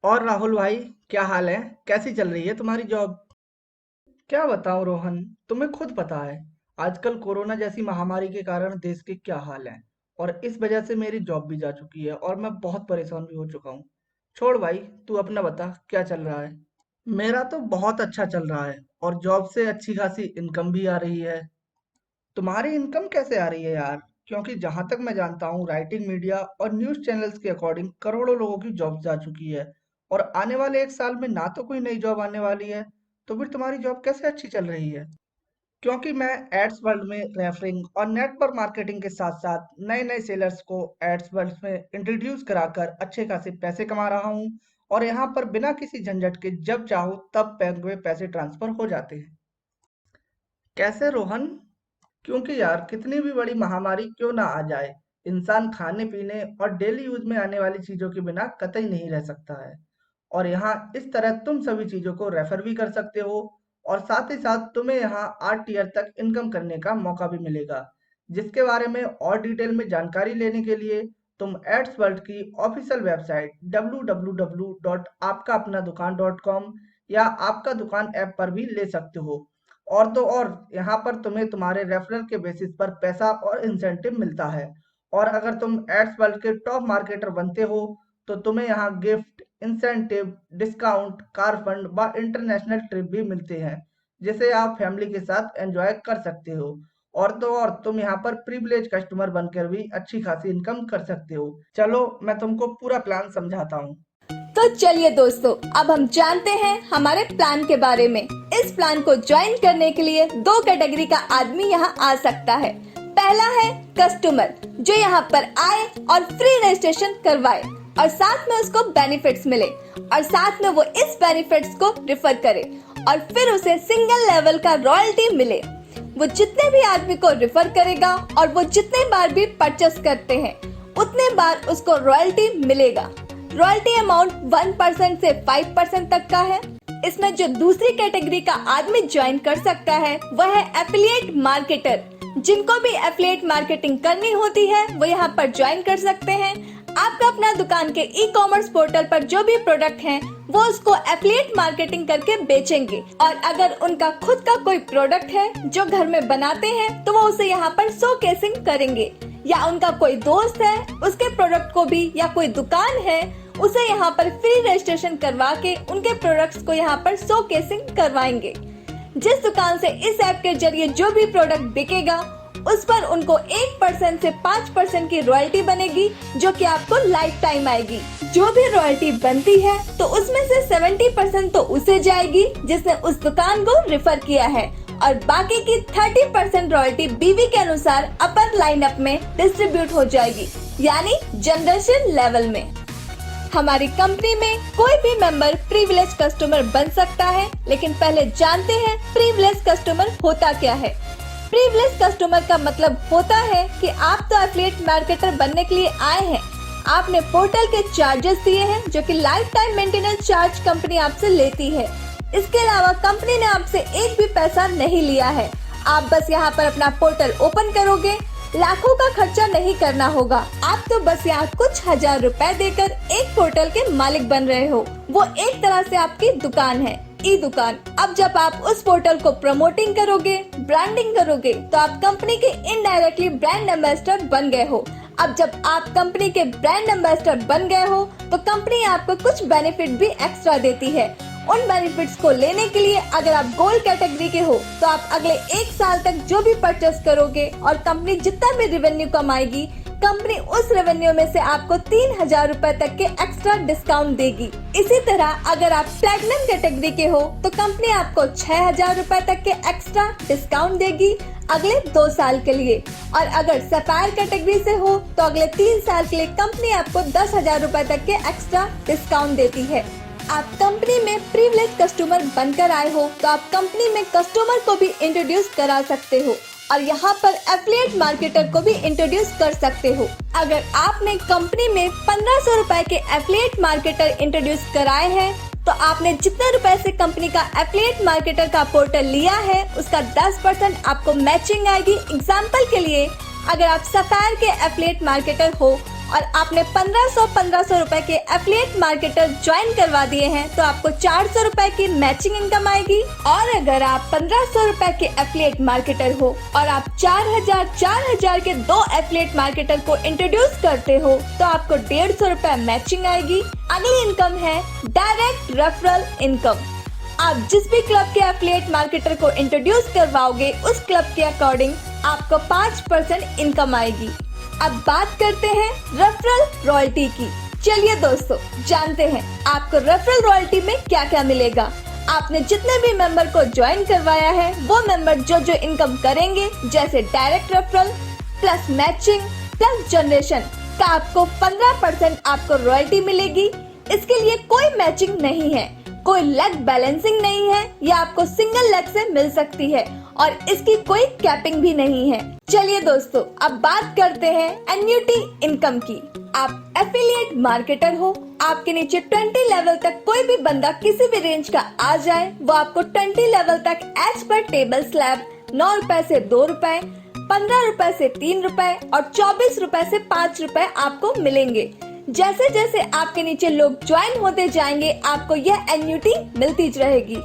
और राहुल भाई, क्या हाल है? कैसी चल रही है तुम्हारी जॉब? क्या बताऊं रोहन, तुम्हें खुद पता है आजकल कोरोना जैसी महामारी के कारण देश के क्या हाल है। और इस वजह से मेरी जॉब भी जा चुकी है और मैं बहुत परेशान भी हो चुका हूँ। छोड़ भाई, तू अपना बता क्या चल रहा है। मेरा तो बहुत अच्छा चल रहा है और जॉब से अच्छी खासी इनकम भी आ रही है। तुम्हारी इनकम कैसे आ रही है यार? क्योंकि जहां तक मैं जानता हूँ राइटिंग मीडिया और न्यूज़ चैनल्स के अकॉर्डिंग करोड़ों लोगों की जॉब जा चुकी है और आने वाले एक साल में ना तो कोई नई जॉब आने वाली है। तो फिर तुम्हारी जॉब कैसे अच्छी चल रही है? क्योंकि मैं एड्स वर्ल्ड में रेफरिंग और नेटवर्क मार्केटिंग के साथ साथ नए नए सेलर्स को एड्स वर्ल्ड में इंट्रोड्यूस कराकर अच्छे खासे पैसे कमा रहा हूँ। और यहाँ पर बिना किसी झंझट के जब चाहो तब बैंक में पैसे ट्रांसफर हो जाते हैं। कैसे रोहन? क्योंकि यार कितनी भी बड़ी महामारी क्यों ना आ जाए, इंसान खाने पीने और डेली यूज में आने वाली चीजों के बिना कतई नहीं रह सकता है। और यहाँ इस तरह तुम सभी चीजों को रेफर भी कर सकते हो और साथ ही साथ तुम्हें यहाँ 8 टियर तक इनकम करने का मौका भी मिलेगा, जिसके बारे में और डिटेल में जानकारी लेने के लिए तुम एड्स वर्ल्ड की ऑफिशियल वेबसाइट www.आपकाअपनादुकान.com या आपका दुकान ऐप पर भी ले सकते हो। और तो और यहाँ पर तुम्हें तुम्हारे रेफरल के बेसिस पर पैसा और इंसेंटिव मिलता है। और अगर तुम एड्स वर्ल्ड के टॉप मार्केटर बनते हो तो तुम्हें यहाँ gift, incentive, discount, car fund व इंटरनेशनल ट्रिप भी मिलते हैं, जिसे आप फैमिली के साथ एंजॉय कर सकते हो। और तो और तुम यहाँ पर प्रिविलेज कस्टमर बनकर भी अच्छी खासी इनकम कर सकते हो। चलो मैं तुमको पूरा प्लान समझाता हूँ। तो चलिए दोस्तों, अब हम जानते हैं हमारे प्लान के बारे में। इस प्लान को ज्वाइन करने के लिए दो कैटेगरी का आदमी यहाँ आ सकता है। पहला है कस्टमर, जो यहाँ पर आए और फ्री रजिस्ट्रेशन करवाए और साथ में उसको बेनिफिट्स मिले और साथ में वो इस बेनिफिट्स को रिफर करे और फिर उसे सिंगल लेवल का रॉयल्टी मिले। वो जितने भी आदमी को रिफर करेगा और वो जितने बार भी परचेस करते हैं उतने बार उसको रॉयल्टी मिलेगा। रॉयल्टी अमाउंट 1% से 5% तक का है। इसमें जो दूसरी कैटेगरी का आदमी ज्वाइन कर सकता है वह है एफिलिएट मार्केटर। जिनको भी एफिलिएट मार्केटिंग करनी होती है वो यहाँ पर ज्वाइन कर सकते हैं। आपका अपना दुकान के ई कॉमर्स पोर्टल पर जो भी प्रोडक्ट हैं वो उसको एफिलिएट मार्केटिंग करके बेचेंगे और अगर उनका खुद का कोई प्रोडक्ट है जो घर में बनाते हैं तो वो उसे यहाँ पर शोकेसिंग करेंगे, या उनका कोई दोस्त है उसके प्रोडक्ट को भी, या कोई दुकान है उसे यहाँ पर फ्री रजिस्ट्रेशन करवा के उनके प्रोडक्ट्स को यहाँ पर शोकेसिंग करवाएंगे। जिस दुकान से इस ऐप के जरिए जो भी प्रोडक्ट बिकेगा उस पर उनको 1% से 5% की रॉयल्टी बनेगी, जो कि आपको लाइफ टाइम आएगी। जो भी रॉयल्टी बनती है तो उसमें से 70% तो उसे जाएगी जिसने उस दुकान को रिफर किया है और बाकी की 30% रॉयल्टी बीवी के अनुसार अपर लाइनअप में डिस्ट्रीब्यूट हो जाएगी, यानी जनरेशन लेवल में। हमारी कंपनी में कोई भी मेंबर प्रिविलेज कस्टमर बन सकता है, लेकिन पहले जानते हैं प्रिविलेज कस्टमर होता क्या है। प्रिविलेज कस्टमर का मतलब होता है कि आप तो एफिलिएट मार्केटर बनने के लिए आए हैं, आपने पोर्टल के चार्जेस दिए हैं जो कि life time maintenance charge company आपसे लेती है। इसके अलावा कंपनी ने आपसे एक भी पैसा नहीं लिया है। आप बस यहाँ पर अपना पोर्टल ओपन करोगे, लाखों का खर्चा नहीं करना होगा। आप तो बस यहाँ कुछ हजार रुपए देकर एक पोर्टल के मालिक बन रहे हो। वो एक तरह से आपकी दुकान है, ई दुकान। अब जब आप उस पोर्टल को प्रमोटिंग करोगे, ब्रांडिंग करोगे, तो आप कंपनी के इनडायरेक्टली ब्रांड एम्बेसडर बन गए हो। अब जब आप कंपनी के ब्रांड एम्बेसडर बन गए हो तो कंपनी आपको कुछ बेनिफिट भी एक्स्ट्रा देती है। उन बेनिफिट्स को लेने के लिए अगर आप गोल्ड कैटेगरी के हो तो आप अगले 1 साल तक जो भी परचेस करोगे और कंपनी जितना भी रेवेन्यू कमाएगी, कंपनी उस रेवेन्यू में से आपको 3000 रुपए तक के एक्स्ट्रा डिस्काउंट देगी। इसी तरह अगर आप प्लैटिनम कैटेगरी के हो तो कंपनी आपको 6000 रुपए तक के एक्स्ट्रा डिस्काउंट देगी अगले 2 साल के लिए। और अगर सफायर कैटेगरी से हो तो अगले 3 साल के लिए कंपनी आपको 10,000 रुपए तक के एक्स्ट्रा डिस्काउंट देती है। आप कंपनी में प्रिविलेज कस्टमर बनकर आए हो तो आप कंपनी में कस्टमर को भी इंट्रोड्यूस करा सकते हो और यहाँ पर एफिलिएट मार्केटर को भी इंट्रोड्यूस कर सकते हो। अगर आपने कंपनी में 1500 रुपए के एफिलिएट मार्केटर इंट्रोड्यूस कराए हैं तो आपने जितने रुपए से कंपनी का एफिलिएट मार्केटर का पोर्टल लिया है उसका 10% आपको मैचिंग आएगी। एग्जाम्पल के लिए अगर आप सफायर के एफिलिएट मार्केटर हो और आपने 1500 रुपए के एफिलिएट मार्केटर ज्वाइन करवा दिए हैं तो आपको 400 रुपए की मैचिंग इनकम आएगी। और अगर आप 1500 रुपए के एफिलिएट मार्केटर हो और आप 4000 के 2 एफिलिएट मार्केटर को इंट्रोड्यूस करते हो तो आपको 150 रुपए मैचिंग आएगी। अगली इनकम है डायरेक्ट रेफरल इनकम। आप जिस भी क्लब के एफिलिएट मार्केटर को इंट्रोड्यूस करवाओगे उस क्लब के अकॉर्डिंग आपको 5% इनकम आएगी। अब बात करते हैं रेफरल रॉयल्टी की। चलिए दोस्तों जानते हैं आपको रेफरल रॉयल्टी में क्या क्या मिलेगा। आपने जितने भी मेंबर को ज्वाइन करवाया है वो मेंबर जो इनकम करेंगे जैसे direct referral plus matching plus generation का आपको 15% आपको रॉयल्टी मिलेगी। इसके लिए कोई मैचिंग नहीं है, कोई लेग बैलेंसिंग नहीं है, यह आपको सिंगल लेग से मिल सकती है और इसकी कोई कैपिंग भी नहीं है। चलिए दोस्तों अब बात करते हैं एन्युटी इनकम की। आप एफिलिएट मार्केटर हो, आपके नीचे 20 लेवल तक कोई भी बंदा किसी भी रेंज का आ जाए वो आपको 20 लेवल तक एज पर टेबल स्लैब 9 रुपए से 2 रुपए, 15 रुपए से 3 रुपए और 24 रुपए से 5 रुपए आपको मिलेंगे। जैसे जैसे आपके नीचे लोग ज्वाइन होते जाएंगे आपको यह एन्युटी मिलती रहेगी।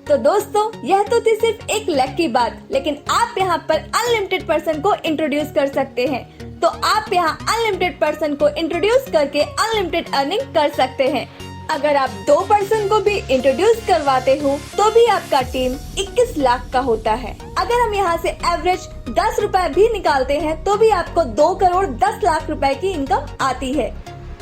तो दोस्तों यह तो थी सिर्फ एक लक की बात, लेकिन आप यहाँ पर अनलिमिटेड पर्सन को इंट्रोड्यूस कर सकते हैं। तो आप यहाँ अनलिमिटेड पर्सन को इंट्रोड्यूस करके अनलिमिटेड अर्निंग कर सकते हैं। अगर आप 2 पर्सन को भी इंट्रोड्यूस करवाते हो तो भी आपका टीम 21 लाख का होता है। अगर हम यहाँ से एवरेज 10 रुपए भी निकालते हैं तो भी आपको 2 करोड़ 10 लाख रुपए की इनकम आती है।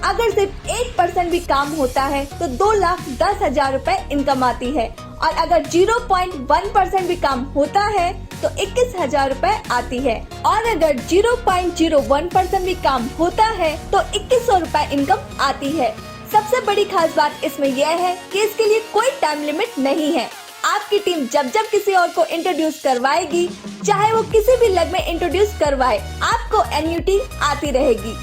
अगर सिर्फ 1% भी काम होता है तो 2,10,000 रुपए इनकम आती है और अगर 0.1% भी काम होता है तो 21,000 रुपए आती है और अगर 0.01% भी काम होता है तो 2100 रुपए इनकम आती है। सबसे बड़ी खास बात इसमें यह है कि इसके लिए कोई टाइम लिमिट नहीं है। आपकी टीम जब किसी और को इंट्रोड्यूस करवाएगी, चाहे वो किसी भी लेग में इंट्रोड्यूस करवाए, आपको एन्युटी आती रहेगी।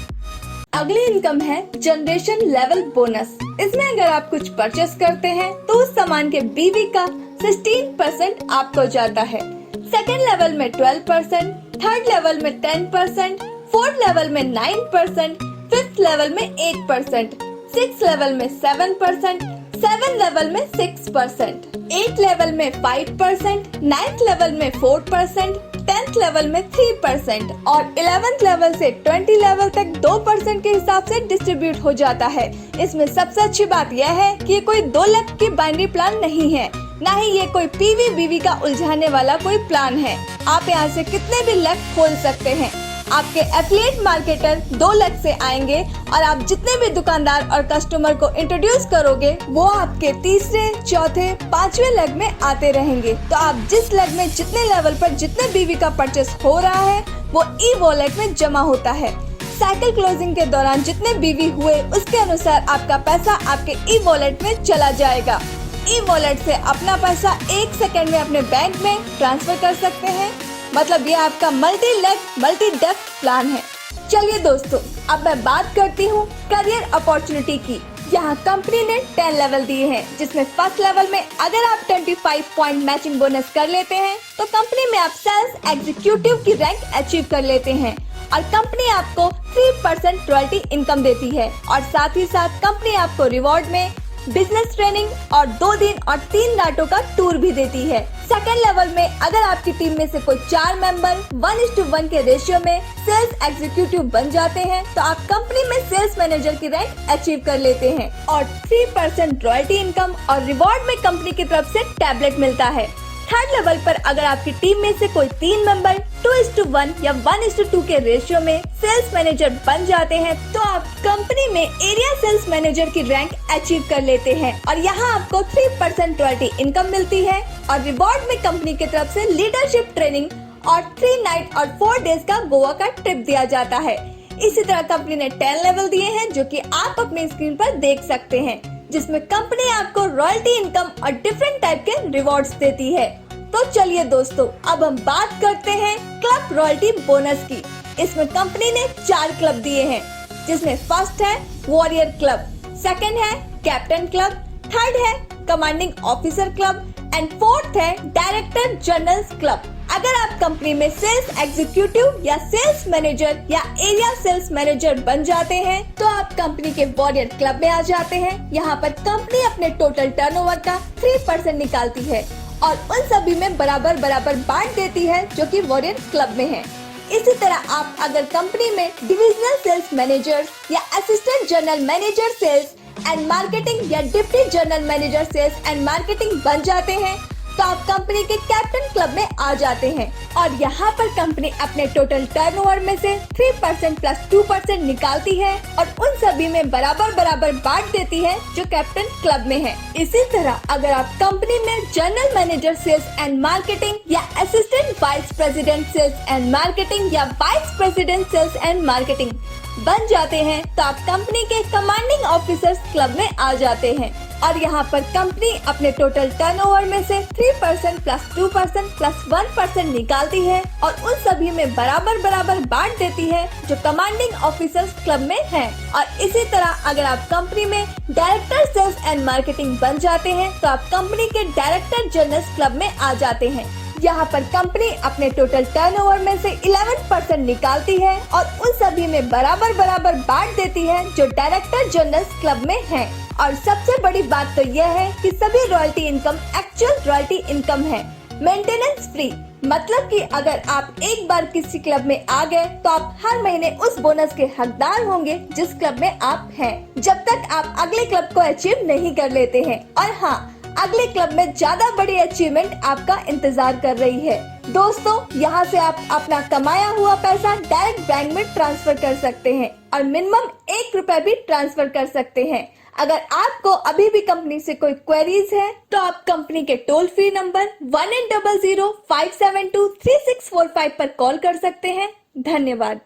अगली इनकम है जनरेशन लेवल बोनस। इसमें अगर आप कुछ परचेस करते हैं तो उस सामान के बीवी का 16% आपको जाता है। सेकेंड लेवल में 12%, थर्ड लेवल में 10%, फोर्थ लेवल में 9%, फिफ्थ लेवल में 8%, सिक्स लेवल में 7%, 7 लेवल में 6%, 8 लेवल में 5%, 9th लेवल में 4%, 10th लेवल में 3% और 11th लेवल से 20 लेवल तक 2% के हिसाब से डिस्ट्रीब्यूट हो जाता है। इसमें सबसे अच्छी बात यह है कि ये कोई 2 लाख की बाइनरी प्लान नहीं है, ना ही ये कोई पीवी बीवी का उलझाने वाला कोई प्लान है। आप यहाँ से कितने भी लेग खोल सकते हैं। आपके एफिलिएट मार्केटर 2 लेग से आएंगे और आप जितने भी दुकानदार और कस्टमर को इंट्रोड्यूस करोगे वो आपके तीसरे, चौथे, 5वें लेग में आते रहेंगे। तो आप जिस लेग में जितने लेवल पर जितने बीवी का परचेस हो रहा है वो ई वॉलेट में जमा होता है। साइकिल क्लोजिंग के दौरान जितने बीवी हुए उसके अनुसार आपका पैसा आपके ई वॉलेट में चला जाएगा। ई वॉलेट से अपना पैसा 1 सेकंड में अपने बैंक में ट्रांसफर कर सकते हैं। मतलब ये आपका multi leg multi depth plan है। चलिए दोस्तों अब मैं बात करती हूँ करियर अपॉर्चुनिटी की। यहाँ कंपनी ने 10 लेवल दिए हैं, जिसमें फर्स्ट लेवल में अगर आप 25 पॉइंट मैचिंग बोनस कर लेते हैं तो कंपनी में आप सेल्स एग्जीक्यूटिव की रैंक अचीव कर लेते हैं और कंपनी आपको 3% रॉयल्टी इनकम देती है और साथ ही साथ कंपनी आपको रिवॉर्ड में बिजनेस ट्रेनिंग और 2 दिन और 3 रातों का टूर भी देती है। सेकेंड लेवल में अगर आपकी टीम में से कोई 4 मेंबर 1:1 के रेशियो में सेल्स एग्जीक्यूटिव बन जाते हैं तो आप कंपनी में सेल्स मैनेजर की रैंक अचीव कर लेते हैं और 3% रॉयल्टी इनकम और रिवॉर्ड में कंपनी की तरफ से टैबलेट मिलता है। थर्ड लेवल पर अगर आपकी टीम में से कोई 3 मेंबर 2:1 या 1:2 के रेशियो में सेल्स मैनेजर बन जाते हैं तो आप कंपनी में एरिया सेल्स मैनेजर की रैंक अचीव कर लेते हैं और यहाँ आपको 3% रॉयल्टी इनकम मिलती है और रिवॉर्ड में कंपनी की तरफ से लीडरशिप ट्रेनिंग और 3 नाइट और 4 डेज का गोवा का ट्रिप दिया जाता है। इसी तरह कंपनी ने 10 लेवल दिए हैं जो कि आप अपनी स्क्रीन पर देख सकते हैं, जिसमें कंपनी आपको रॉयल्टी इनकम और डिफरेंट टाइप के रिवॉर्ड्स देती है। तो चलिए दोस्तों अब हम बात करते हैं क्लब रॉयल्टी बोनस की। इसमें कंपनी ने 4 क्लब दिए हैं, जिसमें फर्स्ट है वॉरियर क्लब, सेकंड है कैप्टन क्लब, थर्ड है commanding officer club and fourth है डायरेक्टर जनरल क्लब। अगर आप कंपनी में सेल्स एग्जीक्यूटिव या सेल्स मैनेजर या एरिया सेल्स मैनेजर बन जाते हैं तो आप कंपनी के वॉरियर क्लब में आ जाते हैं। यहाँ पर कंपनी अपने टोटल टर्नओवर का 3% निकालती है और उन सभी में बराबर बराबर बांट देती है जो कि वॉरियर क्लब में है। इसी तरह आप अगर कंपनी में डिविजनल सेल्स मैनेजर या assistant general manager sales and marketing या deputy general manager sales and marketing बन जाते हैं तो आप कंपनी के कैप्टन क्लब में आ जाते हैं और यहाँ पर कंपनी अपने टोटल टर्नओवर में से 3% प्लस 2% निकालती है और उन सभी में बराबर बराबर बांट देती है जो कैप्टन क्लब में है। इसी तरह अगर आप कंपनी में general manager sales and marketing या assistant vice president sales and marketing या vice president sales and marketing बन जाते हैं तो आप कंपनी के कमांडिंग ऑफिसर्स क्लब में आ जाते हैं और यहाँ पर कंपनी अपने टोटल टर्नओवर में से 3% प्लस 2% प्लस 1% निकालती है और उन सभी में बराबर बराबर बांट देती है जो कमांडिंग ऑफिसर्स क्लब में है। और इसी तरह अगर आप कंपनी में डायरेक्टर सेल्स एंड मार्केटिंग बन जाते हैं तो आप कंपनी के डायरेक्टर जनरल क्लब में आ जाते हैं। यहाँ पर कंपनी अपने टोटल टर्नओवर में से 11% निकालती है और उन सभी में बराबर बराबर बांट देती है जो डायरेक्टर जनरल क्लब में है। और सबसे बड़ी बात तो यह है कि सभी royalty income actual royalty income है, मेंटेनेंस फ्री। मतलब कि अगर आप एक बार किसी क्लब में आ गए तो आप हर महीने उस बोनस के हकदार होंगे जिस क्लब में आप हैं, जब तक आप अगले क्लब को अचीव नहीं कर लेते हैं। और हाँ, अगले क्लब में ज्यादा बड़ी अचीवमेंट आपका इंतजार कर रही है। दोस्तों, यहाँ से आप अपना कमाया हुआ पैसा डायरेक्ट बैंक में ट्रांसफर कर सकते हैं और मिनिमम 1 रुपए भी ट्रांसफर कर सकते हैं। अगर आपको अभी भी कंपनी से कोई क्वेरीज है तो आप कंपनी के टोल फ्री नंबर 1800 572 3645 पर कॉल कर सकते हैं। धन्यवाद।